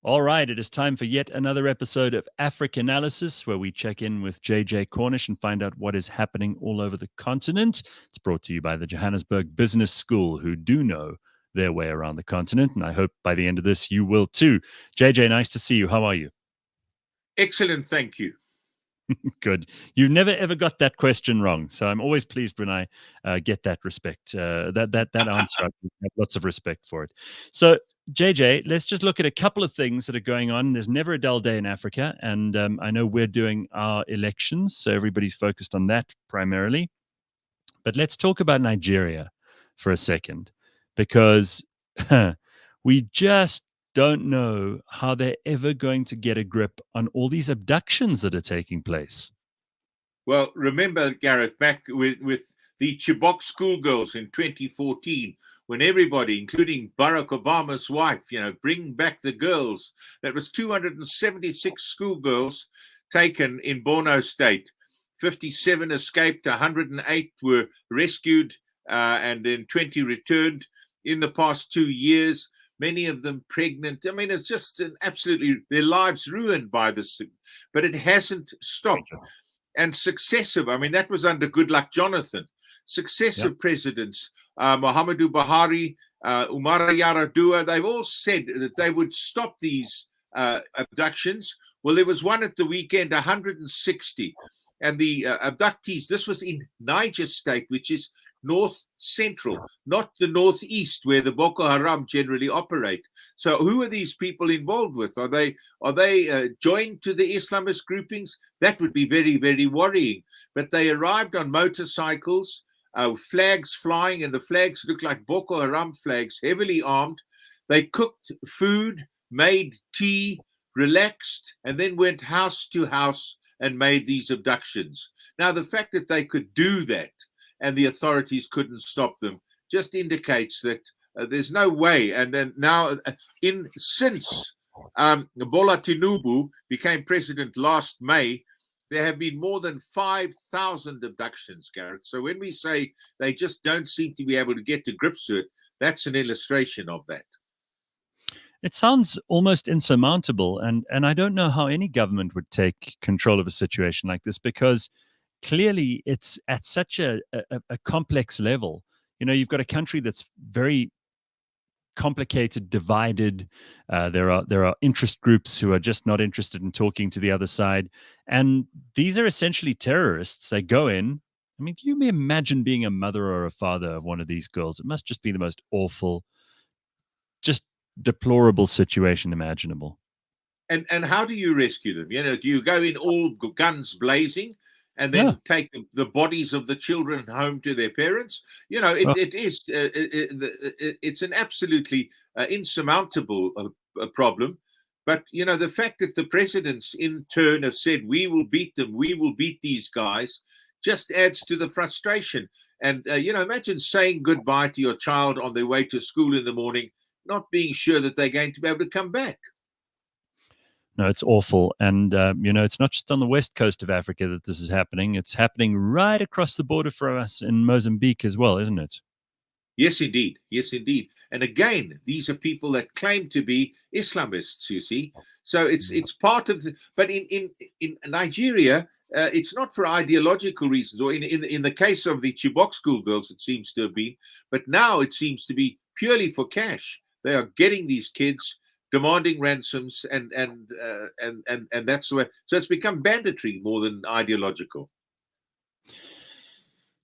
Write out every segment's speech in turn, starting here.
All right, it is time for yet another episode of Africanalysis, where we check in with JJ Cornish and find out what is happening all over the continent. It's brought to you by the Johannesburg Business School, who do know their way around the continent, and I hope by the end of this you will too. JJ, nice to see you. How are you? Excellent, thank you. Good. You never ever got that question wrong, so I'm always pleased when I get that respect. That answer, I have lots of respect for it. So, JJ, let's just look at a couple of things that are going on. There's never a dull day in Africa, and I know we're doing our elections, so everybody's focused on that primarily. But let's talk about Nigeria for a second, because we just don't know how they're ever going to get a grip on all these abductions that are taking place. Well, remember, Gareth, back with the Chibok schoolgirls in 2014, when everybody, including Barack Obama's wife, bring back the girls. That was 276 schoolgirls taken in Borno State. 57 escaped, 108 were rescued, and then 20 returned in the past 2 years. Many of them pregnant. I mean, it's just their lives ruined by this, but it hasn't stopped. And successive, that was under Goodluck Jonathan. Successive presidents, Muhammadu Buhari, Umar Yar'Adua, they've all said that they would stop these abductions. Well, there was one at the weekend, 160. And the abductees, this was in Niger State, which is north central, not the northeast where the Boko Haram generally operate. So who are these people involved with? Are they joined to the Islamist groupings? That would be very, very worrying. But they arrived on motorcycles, flags flying, and the flags look like Boko Haram flags, heavily armed. They cooked food, made tea, relaxed, and then went house to house and made these abductions. Now, the fact that they could do that and the authorities couldn't stop them just indicates that there's no way. And then now, since Bola Tinubu became president last May, there have been more than 5,000 abductions, Gareth. So when we say they just don't seem to be able to get to grips with it, that's an illustration of that. It sounds almost insurmountable, and I don't know how any government would take control of a situation like this, because clearly it's at such a complex level. You've got a country that's very complicated, divided. There are interest groups who are just not interested in talking to the other side, and these are essentially terrorists. They go in. Can you imagine being a mother or a father of one of these girls? It must just be the most awful, just deplorable situation imaginable. And how do you rescue them? Do you go in all guns blazing and then take the bodies of the children home to their parents? It's an absolutely insurmountable problem. But the fact that the presidents in turn have said, we will beat them, we will beat these guys, just adds to the frustration. And imagine saying goodbye to your child on their way to school in the morning, not being sure that they're going to be able to come back. No, it's awful. And, it's not just on the west coast of Africa that this is happening. It's happening right across the border for us in Mozambique as well, isn't it? Yes, indeed. Yes, indeed. And again, these are people that claim to be Islamists, you see. So it's part of but in Nigeria, it's not for ideological reasons, or in the case of the Chibok schoolgirls, it seems to have been. But now it seems to be purely for cash. They are getting these kids, demanding ransoms, and that's the way. So it's become banditry more than ideological.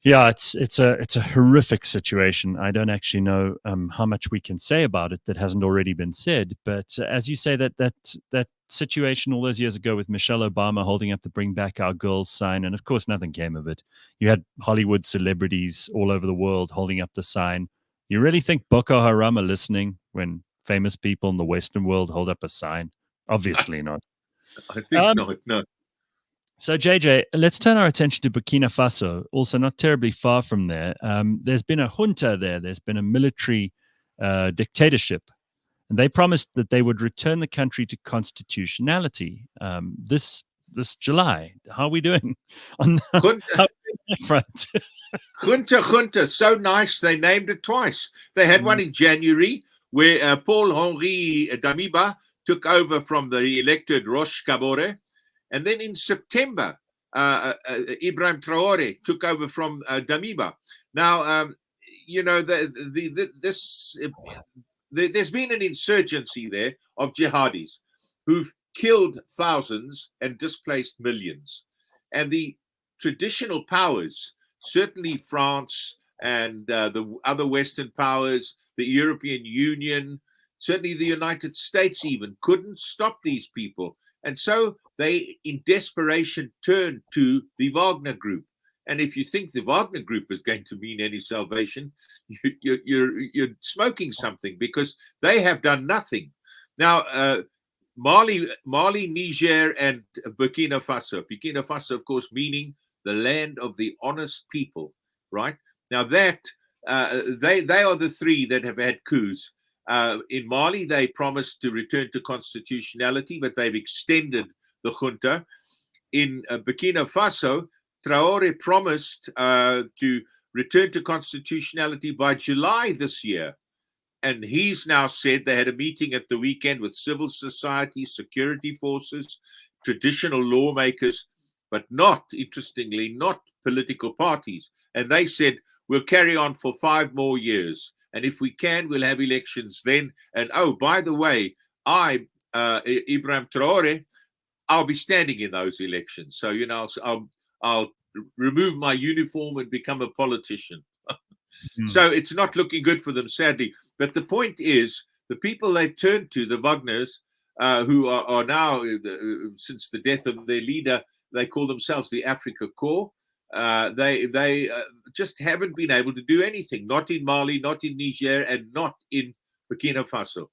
Yeah, it's a horrific situation. I don't actually know how much we can say about it that hasn't already been said. But as you say, that situation all those years ago with Michelle Obama holding up the "Bring Back Our Girls" sign, and of course nothing came of it. You had Hollywood celebrities all over the world holding up the sign. You really think Boko Haram are listening when famous people in the Western world hold up a sign? Obviously not. I think not, no. So, JJ, let's turn our attention to Burkina Faso, also not terribly far from there. There's been a junta there. There's been a military dictatorship. And they promised that they would return the country to constitutionality this July. How are we doing on that? front. Junta, so nice. They named it twice. They had one in January where Paul-Henri Damiba took over from the elected Roch Kabore. And then in September, Ibrahim Traore took over from Damiba. Now, there's been an insurgency there of jihadis who've killed thousands and displaced millions. And the traditional powers, certainly France and the other Western powers, the European Union, certainly the United States even, couldn't stop these people. And so they, in desperation, turned to the Wagner Group. And if you think the Wagner Group is going to mean any salvation, you're smoking something, because they have done nothing. Now, Mali, Niger, and Burkina Faso. Burkina Faso, of course, meaning the land of the honest people, right? Now that they are the three that have had coups. In Mali, they promised to return to constitutionality, but they've extended the junta. In Burkina Faso, Traore promised to return to constitutionality by July this year. And he's now said they had a meeting at the weekend with civil society, security forces, traditional lawmakers, but not, interestingly, not political parties. And they said, we'll carry on for 5 more years. And if we can, we'll have elections then. And oh, by the way, Ibrahim Traore, I'll be standing in those elections. So, I'll remove my uniform and become a politician. So it's not looking good for them, sadly. But the point is, the people they've turned to, the Wagners, who are now, since the death of their leader, they call themselves the Africa Corps. They just haven't been able to do anything, not in Mali, not in Niger, and not in Burkina Faso.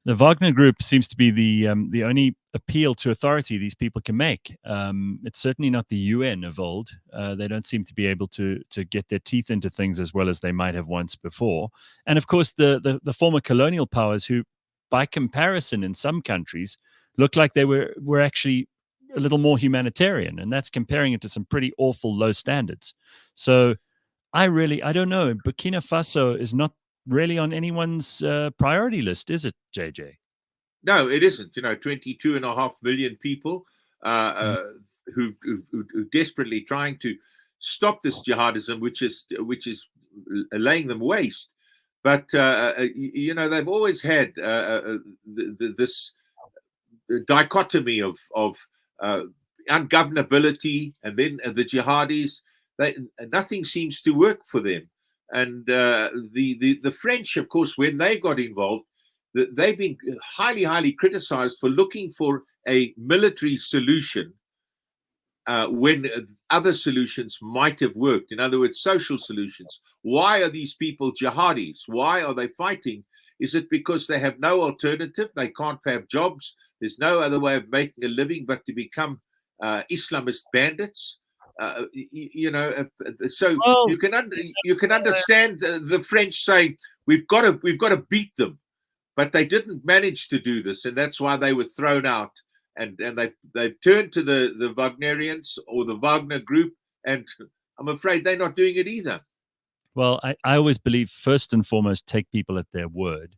The Wagner Group seems to be the only appeal to authority these people can make. It's certainly not the UN of old. They don't seem to be able to get their teeth into things as well as they might have once before. And of course, the former colonial powers, who, by comparison, in some countries, look like they were actually a little more humanitarian, and that's comparing it to some pretty awful low standards. So I don't know. Burkina Faso is not really on anyone's priority list, is it, JJ? No, it isn't. 22.5 million people who desperately trying to stop this jihadism, which is laying them waste. But they've always had this dichotomy of ungovernability, and then the jihadis. Nothing seems to work for them. And the French, of course, when they got involved, they've been highly criticized for looking for a military solution when other solutions might have worked. In other words, social solutions. Why are these people jihadis? Why are they fighting? Is it because they have no alternative? They can't have jobs. There's no other way of making a living but to become Islamist bandits. So you can understand the French saying we've got to beat them, but they didn't manage to do this, and that's why they were thrown out. And they've turned to the Wagnerians or the Wagner Group, and I'm afraid they're not doing it either. Well, I always believe, first and foremost, take people at their word.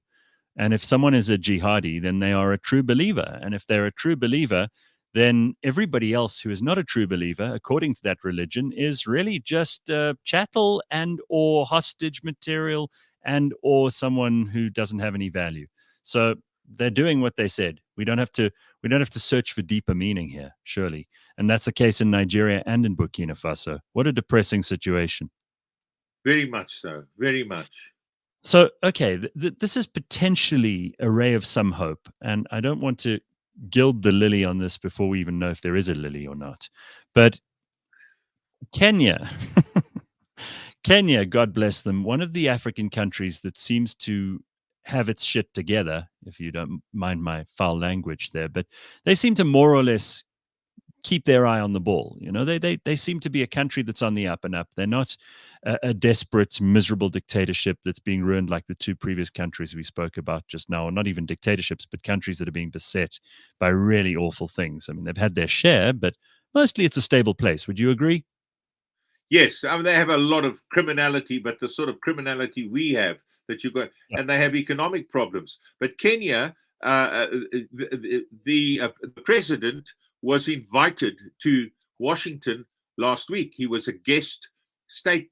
And if someone is a jihadi, then they are a true believer. And if they're a true believer, then everybody else who is not a true believer, according to that religion, is really just chattel and or hostage material and or someone who doesn't have any value. So they're doing what they said. We don't have to search for deeper meaning here, surely. And that's the case in Nigeria and in Burkina Faso. What a depressing situation. Very much so. Very much. So, okay, this is potentially a ray of some hope. And I don't want to gild the lily on this before we even know if there is a lily or not. But Kenya, God bless them, one of the African countries that seems to have its shit together, if you don't mind my foul language there, but they seem to more or less keep their eye on the ball. They seem to be a country that's on the up and up. They're not a desperate, miserable dictatorship that's being ruined like the 2 previous countries we spoke about just now, or not even dictatorships, but countries that are being beset by really awful things. I mean, they've had their share, but mostly it's a stable place. Would you agree? Yes, I mean, they have a lot of criminality, but the sort of criminality we have that you've got, Yeah. and they have economic problems. But Kenya, the president was invited to Washington last week. He was a state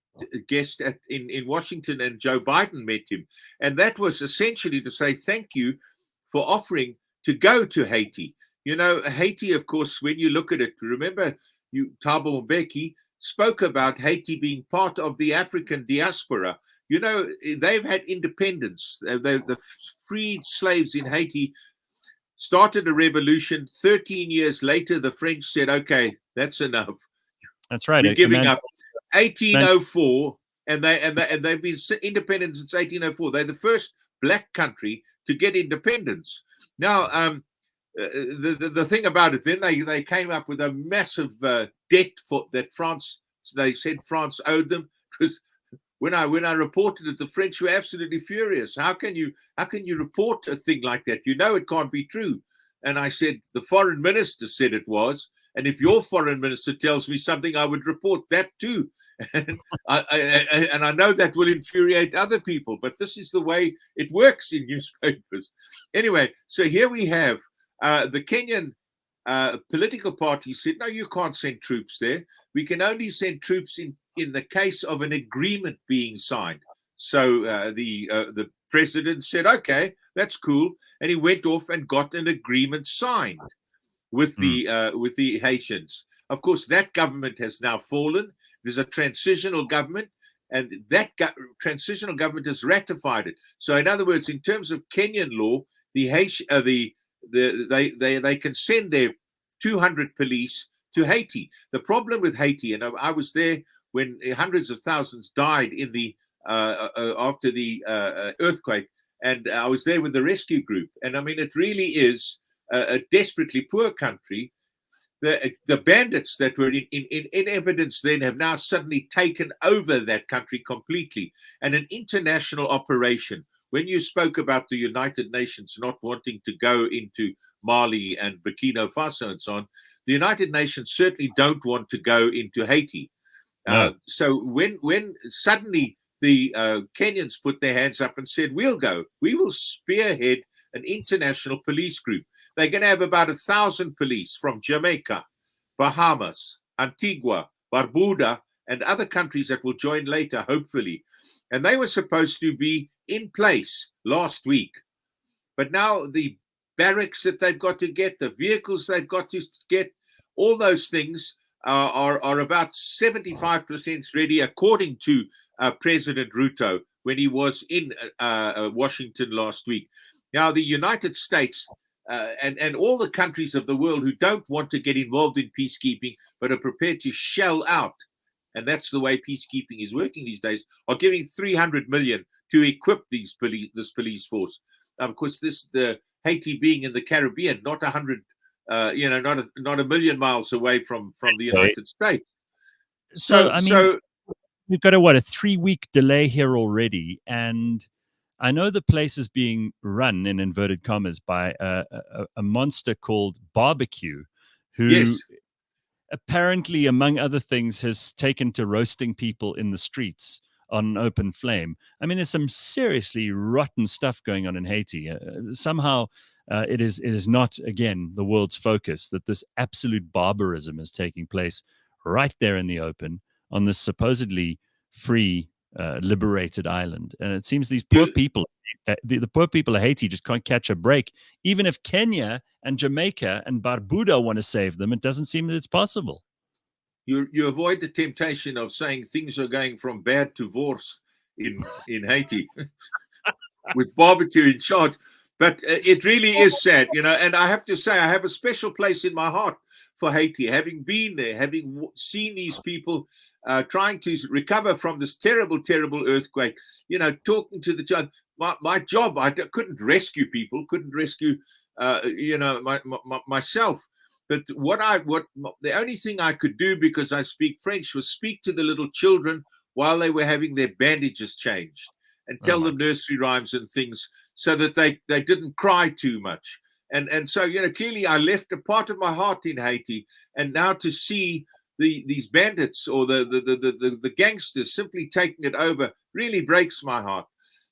guest in Washington, and Joe Biden met him. And that was essentially to say thank you for offering to go to Haiti. You know, Haiti, of course, when you look at it, remember, Thabo Mbeki spoke about Haiti being part of the African diaspora. You know, they've had independence. The freed slaves in Haiti started a revolution. 13 years later, the French said, okay, that's enough. That's right. We're giving up. 1804, and they've been independent since 1804. They're the first black country to get independence. Now, the thing about it, then they came up with a massive debt that France. They said France owed them, because when I reported it, the French were absolutely furious. How can you report a thing like that? You know it can't be true. And I said, the foreign minister said it was. And if your foreign minister tells me something, I would report that too. And I know that will infuriate other people, but this is the way it works in newspapers. Anyway, so here we have the Kenyan political party said, no, you can't send troops there. We can only send troops in the case of an agreement being signed. So the president said, okay, that's cool. And he went off and got an agreement signed with the Haitians. Of course, that government has now fallen. There's a transitional government, and that transitional government has ratified it. So, in other words, in terms of Kenyan law, they can send their 200 police to Haiti. The problem with Haiti, and I was there when hundreds of thousands died in the after the earthquake, and I was there with the rescue group. And I mean, it really is a desperately poor country. The bandits that were in evidence then have now suddenly taken over that country completely. And an international operation. When you spoke about the United Nations not wanting to go into Mali and Burkina Faso and so on, the United Nations certainly don't want to go into Haiti. No. So when suddenly the Kenyans put their hands up and said, we'll go, we will spearhead an international police group. They're going to have about 1,000 police from Jamaica, Bahamas, Antigua, Barbuda, and other countries that will join later, hopefully. And they were supposed to be in place last week. But now the barracks that they've got to get, the vehicles they've got to get, all those things are about 75% ready, according to President Ruto when he was in Washington last week. Now, the United States and all the countries of the world who don't want to get involved in peacekeeping but are prepared to shell out, and that's the way peacekeeping is working these days, are giving $300 million to equip this police force. Of course, the Haiti being in the Caribbean, not 100, not a million miles away from the United States. So I mean, we've got a 3-week delay here already, and I know the place is being run, in inverted commas, by a monster called Barbecue, who apparently, among other things, has taken to roasting people in the streets on an open flame. I mean, there's some seriously rotten stuff going on in Haiti. Somehow, it is not, again, the world's focus that this absolute barbarism is taking place right there in the open on this supposedly free, liberated island. And it seems these poor people, the poor people of Haiti, just can't catch a break. Even if Kenya and Jamaica and Barbuda want to save them, it doesn't seem that it's possible. You avoid the temptation of saying things are going from bad to worse in Haiti with Barbecue in charge. But it really is sad, and I have to say, I have a special place in my heart for Haiti, having been there, having seen these people trying to recover from this terrible, terrible earthquake, talking to the judge. My job, I couldn't rescue people, myself. But the only thing I could do, because I speak French, was speak to the little children while they were having their bandages changed and tell them nursery rhymes and things so that they didn't cry too much. And so, clearly I left a part of my heart in Haiti. And now to see these bandits or the gangsters simply taking it over really breaks my heart.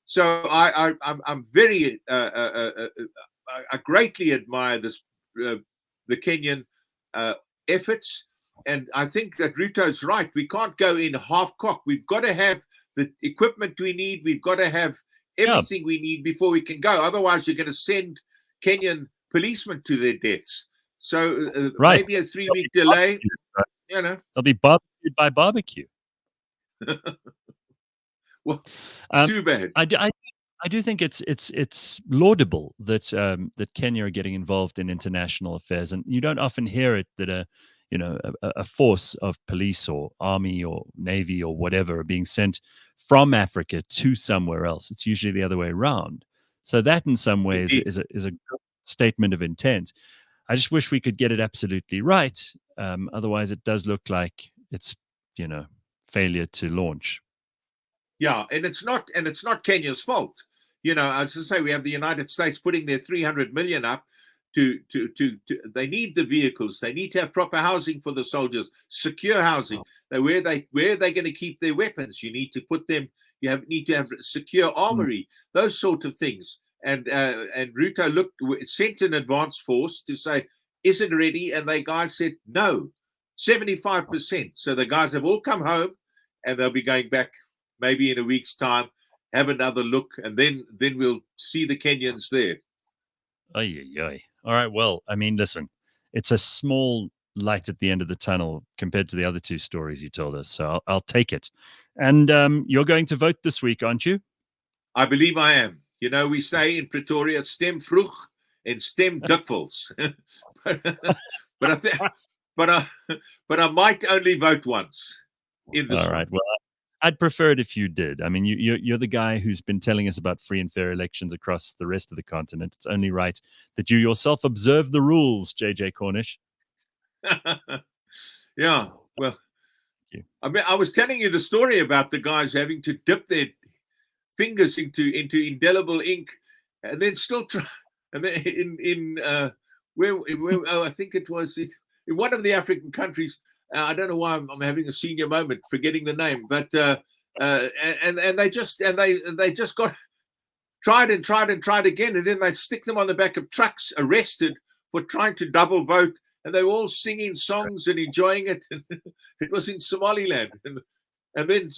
So I'm very I greatly admire this the Kenyan efforts, and I think that Ruto's right. We can't go in half-cocked. We've got to have the equipment we need. We've got to have everything we need before we can go. Otherwise, you're going to send Kenyan policemen to their deaths. So maybe a 3-week delay. You know, they'll be barbecued by barbecue. Well, too bad. I do think it's laudable that that Kenya are getting involved in international affairs, and you don't often hear it that a force of police or army or navy or whatever are being sent from Africa to somewhere else. It's usually the other way around. So that, in some ways, is a statement of intent. I just wish we could get it absolutely right. Otherwise, it does look like it's failure to launch. Yeah, and it's not Kenya's fault. As I say, we have the United States putting their 300 million up to they need the vehicles. They need to have proper housing for the soldiers, secure housing. Where are they going to keep their weapons? You need to put them. Need to have secure armory, those sort of things. And Ruto sent an advance force to say, is it ready? And the guys said no, 75%. So the guys have all come home, and they'll be going back maybe in a week's time, have another look, and then we'll see the Kenyans there. All right. Well, I mean, listen, it's a small light at the end of the tunnel compared to the other two stories you told us. So I'll take it. And you're going to vote this week, aren't you? I believe I am. We say in Pretoria, stem vroeg and stem dikwels. but I might only vote once in this. All right. Well, I'd prefer it if you did. I mean, you're the guy who's been telling us about free and fair elections across the rest of the continent. It's only right that you yourself observe the rules, JJ Cornish. Yeah. Well, I mean, I was telling you the story about the guys having to dip their fingers into indelible ink, and then still try. And then I think it was in one of the African countries. I don't know why I'm having a senior moment, forgetting the name, but and they just got tried again, and then they stick them on the back of trucks, arrested for trying to double vote, and they were all singing songs and enjoying it. It was in Somaliland, and then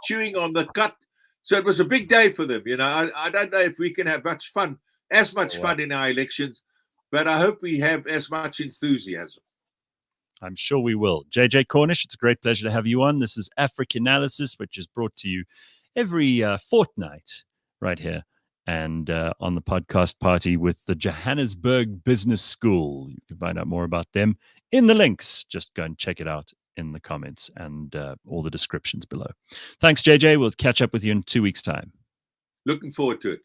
chewing on the cut. So it was a big day for them. I don't know if we can have much fun in our elections, but I hope we have as much enthusiasm. I'm sure we will. JJ Cornish, it's a great pleasure to have you on. This is Africanalysis, which is brought to you every fortnight right here and on the podcast party with the Johannesburg Business School. You can find out more about them in the links. Just go and check it out in the comments and all the descriptions below. Thanks, JJ. We'll catch up with you in 2 weeks' time. Looking forward to it.